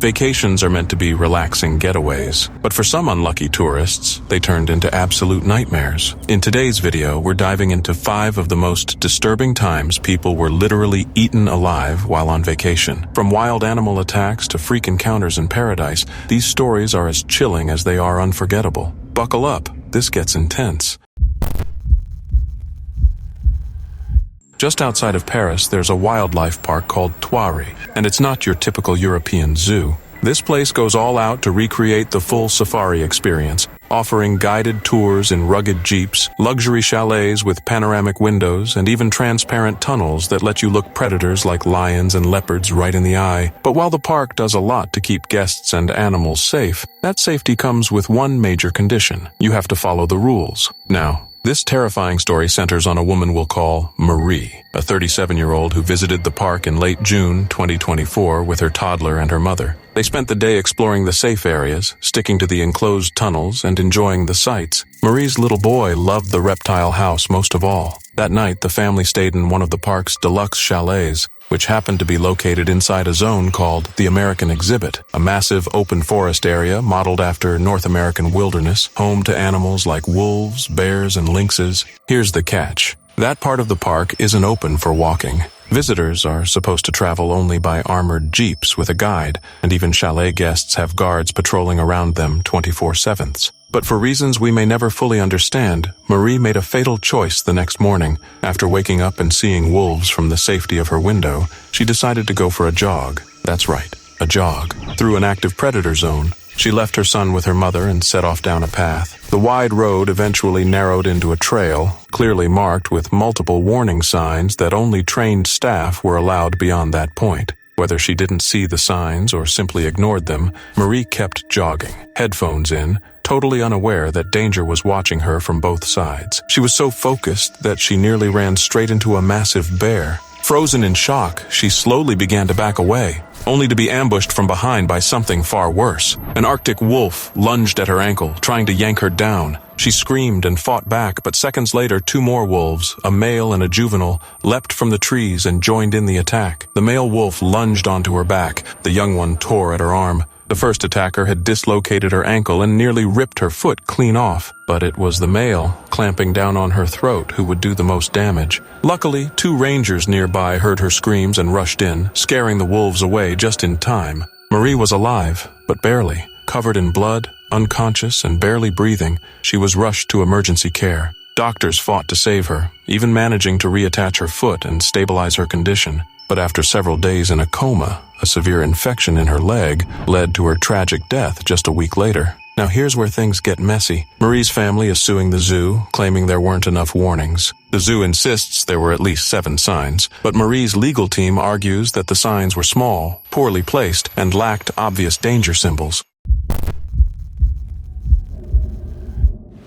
Vacations are meant to be relaxing getaways, but for some unlucky tourists, they turned into absolute nightmares. In today's video, we're diving into 5 of the most disturbing times people were literally eaten alive while on vacation. From wild animal attacks to freak encounters in paradise, these stories are as chilling as they are unforgettable. Buckle up, this gets intense. Just outside of Paris, there's a wildlife park called Tuari, and it's not your typical European zoo. This place goes all out to recreate the full safari experience, offering guided tours in rugged jeeps, luxury chalets with panoramic windows, and even transparent tunnels that let you look predators like lions and leopards right in the eye. But while the park does a lot to keep guests and animals safe, that safety comes with one major condition: you have to follow the rules. Now, this terrifying story centers on a woman we'll call Marie, a 37-year-old who visited the park in late June 2024 with her toddler and her mother. They spent the day exploring the safe areas, sticking to the enclosed tunnels, and enjoying the sights. Marie's little boy loved the reptile house most of all. That night, the family stayed in one of the park's deluxe chalets, which happened to be located inside a zone called the American Exhibit, a massive open forest area modeled after North American wilderness, home to animals like wolves, bears, and lynxes. Here's the catch: that part of the park isn't open for walking. Visitors are supposed to travel only by armored jeeps with a guide, and even chalet guests have guards patrolling around them 24/7. But for reasons we may never fully understand, Marie made a fatal choice the next morning. After waking up and seeing wolves from the safety of her window, she decided to go for a jog. That's right, a jog, through an active predator zone. She left her son with her mother and set off down a path. The wide road eventually narrowed into a trail, clearly marked with multiple warning signs that only trained staff were allowed beyond that point. Whether she didn't see the signs or simply ignored them, Marie kept jogging, headphones in, totally unaware that danger was watching her from both sides. She was so focused that she nearly ran straight into a massive bear. Frozen in shock, she slowly began to back away, only to be ambushed from behind by something far worse. An Arctic wolf lunged at her ankle, trying to yank her down. She screamed and fought back, but seconds later, 2 more wolves, a male and a juvenile, leapt from the trees and joined in the attack. The male wolf lunged onto her back. The young one tore at her arm. The first attacker had dislocated her ankle and nearly ripped her foot clean off, but it was the male, clamping down on her throat, who would do the most damage. Luckily, 2 rangers nearby heard her screams and rushed in, scaring the wolves away just in time. Marie was alive, but barely. Covered in blood, unconscious, and barely breathing, she was rushed to emergency care. Doctors fought to save her, even managing to reattach her foot and stabilize her condition. But after several days in a coma, a severe infection in her leg led to her tragic death just a week later. Now here's where things get messy. Marie's family is suing the zoo, claiming there weren't enough warnings. The zoo insists there were at least 7 signs, but Marie's legal team argues that the signs were small, poorly placed, and lacked obvious danger symbols.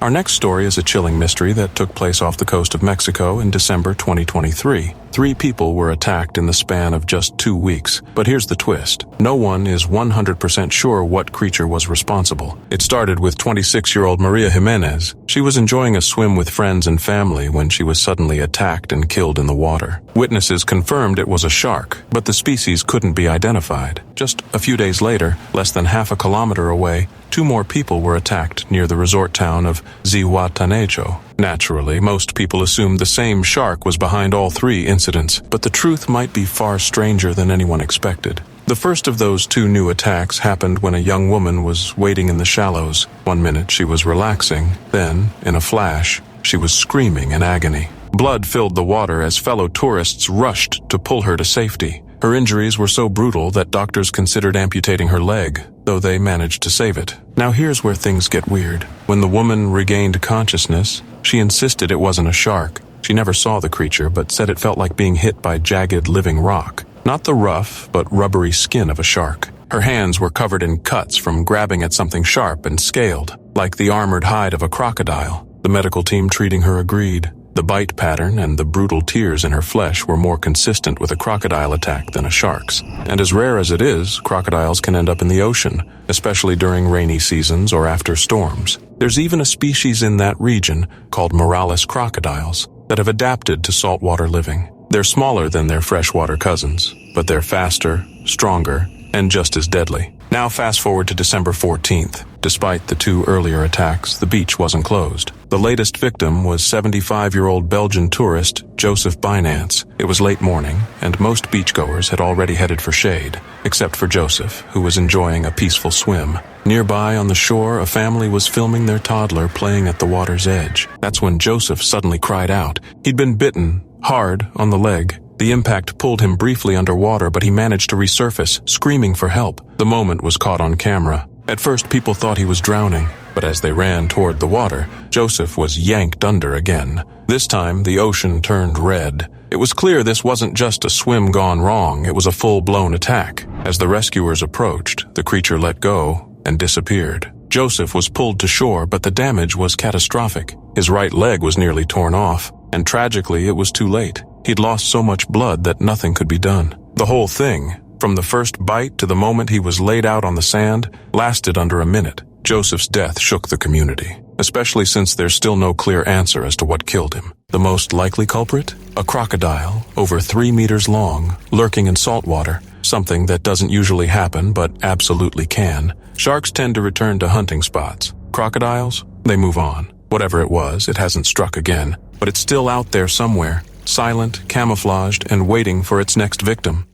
Our next story is a chilling mystery that took place off the coast of Mexico in December 2023. 3 people were attacked in the span of just 2 weeks. But here's the twist. No one is 100% sure what creature was responsible. It started with 26-year-old Maria Jimenez. She was enjoying a swim with friends and family when she was suddenly attacked and killed in the water. Witnesses confirmed it was a shark, but the species couldn't be identified. Just a few days later, less than half a kilometer away, 2 more people were attacked near the resort town of Zihuatanejo. Naturally, most people assumed the same shark was behind all 3 incidents, but the truth might be far stranger than anyone expected. The first of those 2 new attacks happened when a young woman was wading in the shallows. One minute she was relaxing, then, in a flash, she was screaming in agony. Blood filled the water as fellow tourists rushed to pull her to safety. Her injuries were so brutal that doctors considered amputating her leg, though they managed to save it. Now here's where things get weird. When the woman regained consciousness, she insisted it wasn't a shark. She never saw the creature, but said it felt like being hit by jagged living rock. Not the rough, but rubbery skin of a shark. Her hands were covered in cuts from grabbing at something sharp and scaled, like the armored hide of a crocodile. The medical team treating her agreed. The bite pattern and the brutal tears in her flesh were more consistent with a crocodile attack than a shark's. And as rare as it is, crocodiles can end up in the ocean, especially during rainy seasons or after storms. There's even a species in that region called Morales crocodiles that have adapted to saltwater living. They're smaller than their freshwater cousins, but they're faster, stronger, and just as deadly. Now fast forward to December 14th. Despite the 2 earlier attacks, the beach wasn't closed. The latest victim was 75-year-old Belgian tourist Joseph Binance. It was late morning, and most beachgoers had already headed for shade, except for Joseph, who was enjoying a peaceful swim. Nearby on the shore, a family was filming their toddler playing at the water's edge. That's when Joseph suddenly cried out. He'd been bitten, hard, on the leg. The impact pulled him briefly underwater, but he managed to resurface, screaming for help. The moment was caught on camera. At first, people thought he was drowning, but as they ran toward the water, Joseph was yanked under again. This time, the ocean turned red. It was clear this wasn't just a swim gone wrong, it was a full-blown attack. As the rescuers approached, the creature let go and disappeared. Joseph was pulled to shore, but the damage was catastrophic. His right leg was nearly torn off, and tragically, it was too late. He'd lost so much blood that nothing could be done. The whole thing, from the first bite to the moment he was laid out on the sand, lasted under a minute. Joseph's death shook the community, especially since there's still no clear answer as to what killed him. The most likely culprit? A crocodile, over 3 meters long, lurking in salt water, something that doesn't usually happen but absolutely can. Sharks tend to return to hunting spots. Crocodiles? They move on. Whatever it was, it hasn't struck again, but it's still out there somewhere, silent, camouflaged, and waiting for its next victim.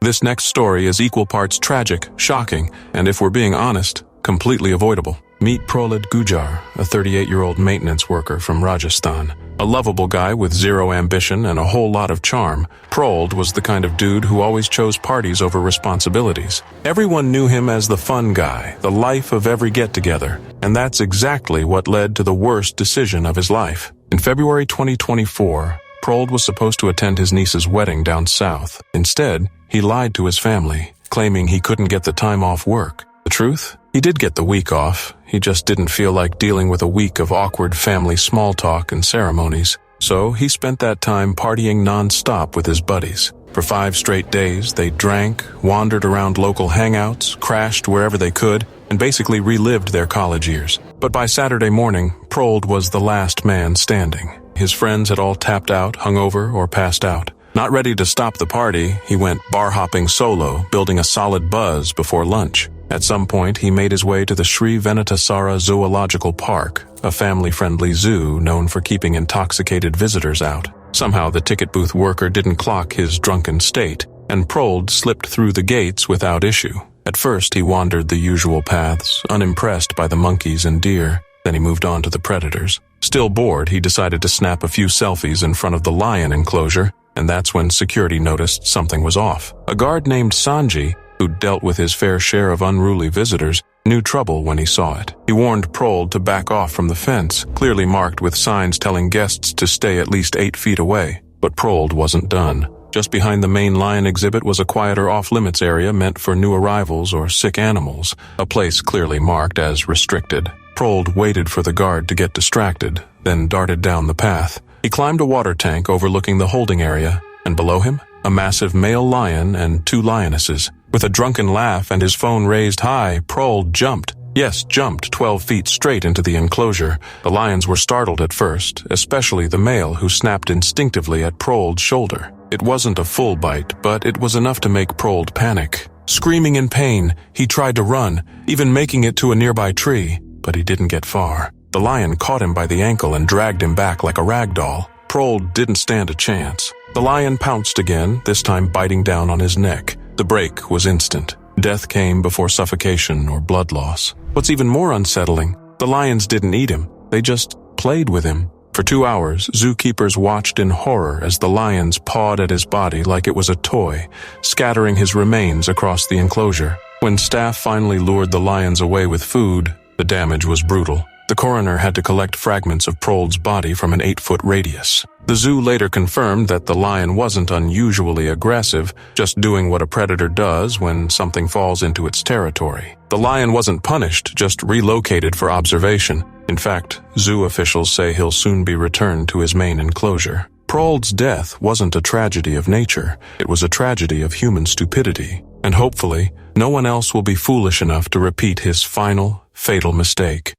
This next story is equal parts tragic, shocking, and if we're being honest, completely avoidable. Meet Prolid Gujar, a 38-year-old maintenance worker from Rajasthan. A lovable guy with zero ambition and a whole lot of charm, Prolid was the kind of dude who always chose parties over responsibilities. Everyone knew him as the fun guy, the life of every get-together, and that's exactly what led to the worst decision of his life. In February 2024, Prolid was supposed to attend his niece's wedding down south. Instead, he lied to his family, claiming he couldn't get the time off work. The truth? He did get the week off. He just didn't feel like dealing with a week of awkward family small talk and ceremonies. So he spent that time partying non-stop with his buddies. For 5 straight days, they drank, wandered around local hangouts, crashed wherever they could, and basically relived their college years. But by Saturday morning, Prolid was the last man standing. His friends had all tapped out, hungover, or passed out. Not ready to stop the party, he went bar-hopping solo, building a solid buzz before lunch. At some point, he made his way to the Sri Venetasara Zoological Park, a family-friendly zoo known for keeping intoxicated visitors out. Somehow, the ticket booth worker didn't clock his drunken state, and Prolid slipped through the gates without issue. At first, he wandered the usual paths, unimpressed by the monkeys and deer. Then he moved on to the predators. Still bored, he decided to snap a few selfies in front of the lion enclosure, and that's when security noticed something was off. A guard named Sanji, who'd dealt with his fair share of unruly visitors, knew trouble when he saw it. He warned Prolid to back off from the fence, clearly marked with signs telling guests to stay at least 8 feet away. But Prolid wasn't done. Just behind the main lion exhibit was a quieter off-limits area meant for new arrivals or sick animals, a place clearly marked as restricted. Prolid waited for the guard to get distracted, then darted down the path. He climbed a water tank overlooking the holding area, and below him, a massive male lion and 2 lionesses. With a drunken laugh and his phone raised high, Prolid jumped. Yes, jumped 12 feet straight into the enclosure. The lions were startled at first, especially the male who snapped instinctively at Prolid's shoulder. It wasn't a full bite, but it was enough to make Prolid panic. Screaming in pain, he tried to run, even making it to a nearby tree, but he didn't get far. The lion caught him by the ankle and dragged him back like a rag doll. Prolid didn't stand a chance. The lion pounced again, this time biting down on his neck. The break was instant. Death came before suffocation or blood loss. What's even more unsettling, the lions didn't eat him. They just played with him. For 2 hours, zookeepers watched in horror as the lions pawed at his body like it was a toy, scattering his remains across the enclosure. When staff finally lured the lions away with food, the damage was brutal. The coroner had to collect fragments of Prolid's body from an 8-foot radius. The zoo later confirmed that the lion wasn't unusually aggressive, just doing what a predator does when something falls into its territory. The lion wasn't punished, just relocated for observation. In fact, zoo officials say he'll soon be returned to his main enclosure. Prolid's death wasn't a tragedy of nature, it was a tragedy of human stupidity. And hopefully, no one else will be foolish enough to repeat his final, fatal mistake.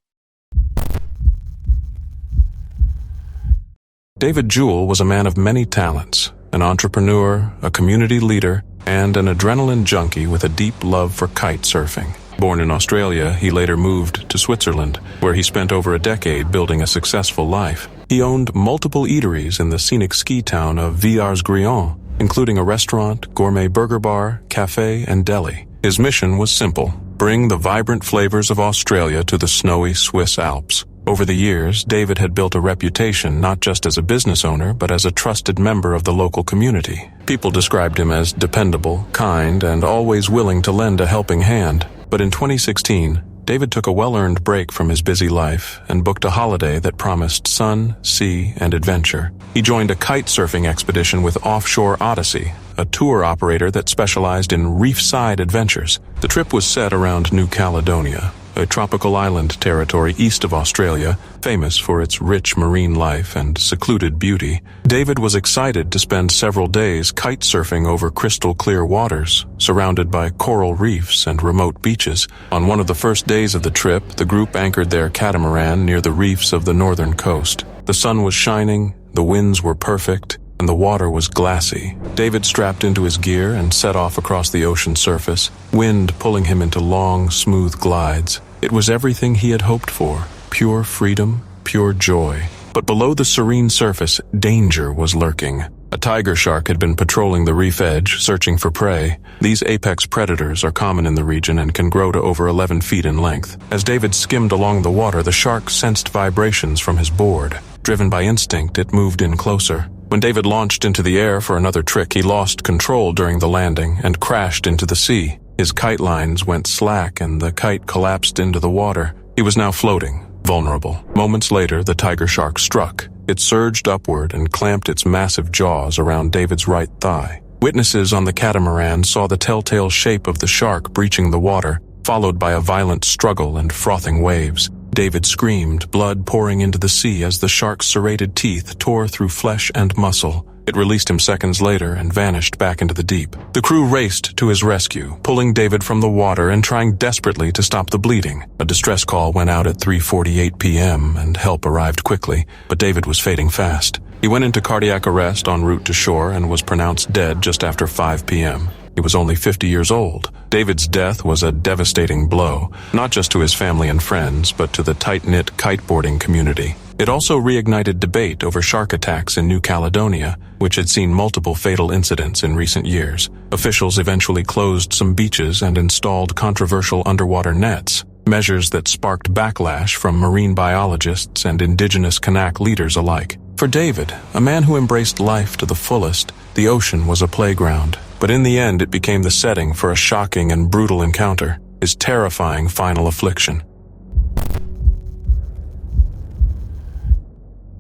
David Jewell was a man of many talents, an entrepreneur, a community leader, and an adrenaline junkie with a deep love for kite surfing. Born in Australia, he later moved to Switzerland, where he spent over a decade building a successful life. He owned multiple eateries in the scenic ski town of Villars-Grillon, including a restaurant, gourmet burger bar, cafe, and deli. His mission was simple: bring the vibrant flavors of Australia to the snowy Swiss Alps. Over the years, David had built a reputation not just as a business owner, but as a trusted member of the local community. People described him as dependable, kind, and always willing to lend a helping hand. But in 2016, David took a well-earned break from his busy life and booked a holiday that promised sun, sea, and adventure. He joined a kite surfing expedition with Offshore Odyssey, a tour operator that specialized in reef-side adventures. The trip was set around New Caledonia, a tropical island territory east of Australia, famous for its rich marine life and secluded beauty. David was excited to spend several days kite surfing over crystal-clear waters, surrounded by coral reefs and remote beaches. On one of the first days of the trip, the group anchored their catamaran near the reefs of the northern coast. The sun was shining, the winds were perfect, and the water was glassy. David strapped into his gear and set off across the ocean surface, wind pulling him into long, smooth glides. It was everything he had hoped for: pure freedom, pure joy. But below the serene surface, danger was lurking. A tiger shark had been patrolling the reef edge, searching for prey. These apex predators are common in the region and can grow to over 11 feet in length. As David skimmed along the water, the shark sensed vibrations from his board. Driven by instinct, it moved in closer. When David launched into the air for another trick, he lost control during the landing and crashed into the sea. His kite lines went slack and the kite collapsed into the water. He was now floating, vulnerable. Moments later, the tiger shark struck. It surged upward and clamped its massive jaws around David's right thigh. Witnesses on the catamaran saw the telltale shape of the shark breaching the water, followed by a violent struggle and frothing waves. David screamed, blood pouring into the sea as the shark's serrated teeth tore through flesh and muscle. It released him seconds later and vanished back into the deep. The crew raced to his rescue, pulling David from the water and trying desperately to stop the bleeding. A distress call went out at 3:48 p.m. and help arrived quickly, but David was fading fast. He went into cardiac arrest en route to shore and was pronounced dead just after 5 p.m. He was only 50 years old. David's death was a devastating blow, not just to his family and friends, but to the tight-knit kiteboarding community. It also reignited debate over shark attacks in New Caledonia, which had seen multiple fatal incidents in recent years. Officials eventually closed some beaches and installed controversial underwater nets, measures that sparked backlash from marine biologists and indigenous Kanak leaders alike. For David, a man who embraced life to the fullest, the ocean was a playground. But in the end, it became the setting for a shocking and brutal encounter, his terrifying final affliction.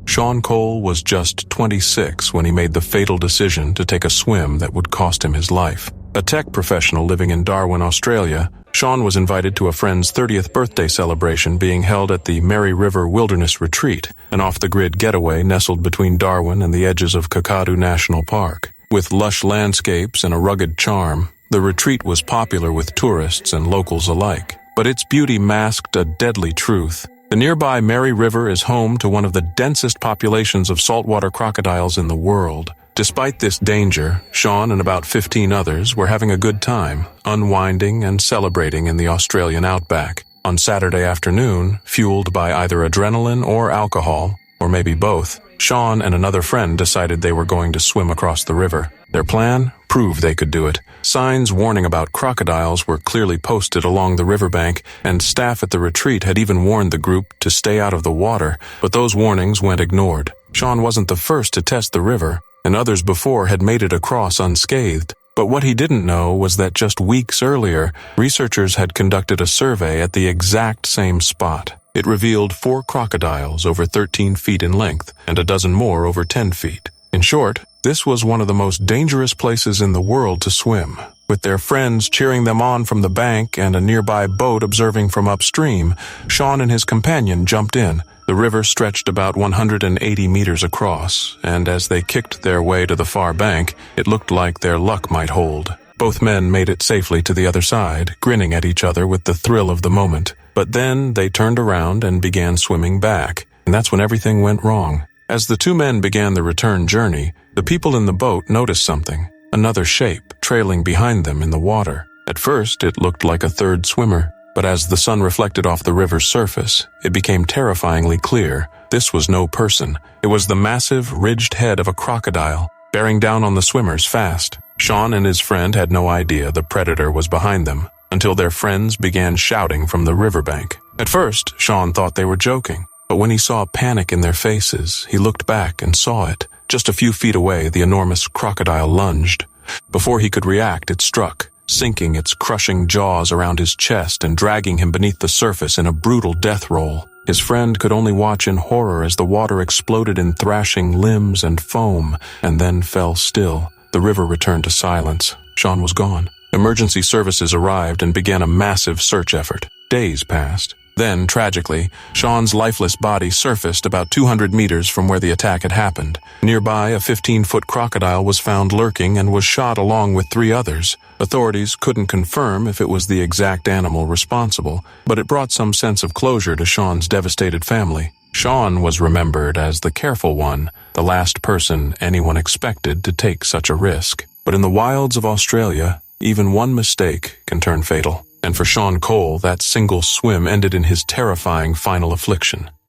Sean Cole was just 26 when he made the fatal decision to take a swim that would cost him his life. A tech professional living in Darwin, Australia, Sean was invited to a friend's 30th birthday celebration being held at the Mary River Wilderness Retreat, an off-the-grid getaway nestled between Darwin and the edges of Kakadu National Park. With lush landscapes and a rugged charm, the retreat was popular with tourists and locals alike. But its beauty masked a deadly truth. The nearby Mary River is home to one of the densest populations of saltwater crocodiles in the world. Despite this danger, Sean and about 15 others were having a good time, unwinding and celebrating in the Australian outback. On Saturday afternoon, fueled by either adrenaline or alcohol, or maybe both, Sean and another friend decided they were going to swim across the river. Their plan? Prove they could do it. Signs warning about crocodiles were clearly posted along the riverbank, and staff at the retreat had even warned the group to stay out of the water, but those warnings went ignored. Sean wasn't the first to test the river, and others before had made it across unscathed. But what he didn't know was that just weeks earlier, researchers had conducted a survey at the exact same spot. It revealed 4 crocodiles over 13 feet in length and a dozen more over 10 feet. In short, this was one of the most dangerous places in the world to swim. With their friends cheering them on from the bank and a nearby boat observing from upstream, Sean and his companion jumped in. The river stretched about 180 meters across, and as they kicked their way to the far bank, it looked like their luck might hold. Both men made it safely to the other side, grinning at each other with the thrill of the moment. But then they turned around and began swimming back, and that's when everything went wrong. As the two men began the return journey, The people in the boat noticed something, another shape, trailing behind them in the water. At first, it looked like a third swimmer, but as the sun reflected off the river's surface, it became terrifyingly clear. This was no person. It was the massive, ridged head of a crocodile, bearing down on the swimmers fast. Sean and his friend had no idea the predator was behind them, until their friends began shouting from the riverbank. At first, Sean thought they were joking, but when he saw panic in their faces, he looked back and saw it. Just a few feet away, the enormous crocodile lunged. Before he could react, it struck, sinking its crushing jaws around his chest and dragging him beneath the surface in a brutal death roll. His friend could only watch in horror as the water exploded in thrashing limbs and foam, and then fell still. The river returned to silence. Sean was gone. Emergency services arrived and began a massive search effort. Days passed. Then, tragically, Sean's lifeless body surfaced about 200 meters from where the attack had happened. Nearby, a 15-foot crocodile was found lurking and was shot along with 3 others. Authorities couldn't confirm if it was the exact animal responsible, but it brought some sense of closure to Sean's devastated family. Sean was remembered as the careful one, the last person anyone expected to take such a risk. But in the wilds of Australia, even one mistake can turn fatal. And for Sean Cole, that single swim ended in his terrifying final affliction.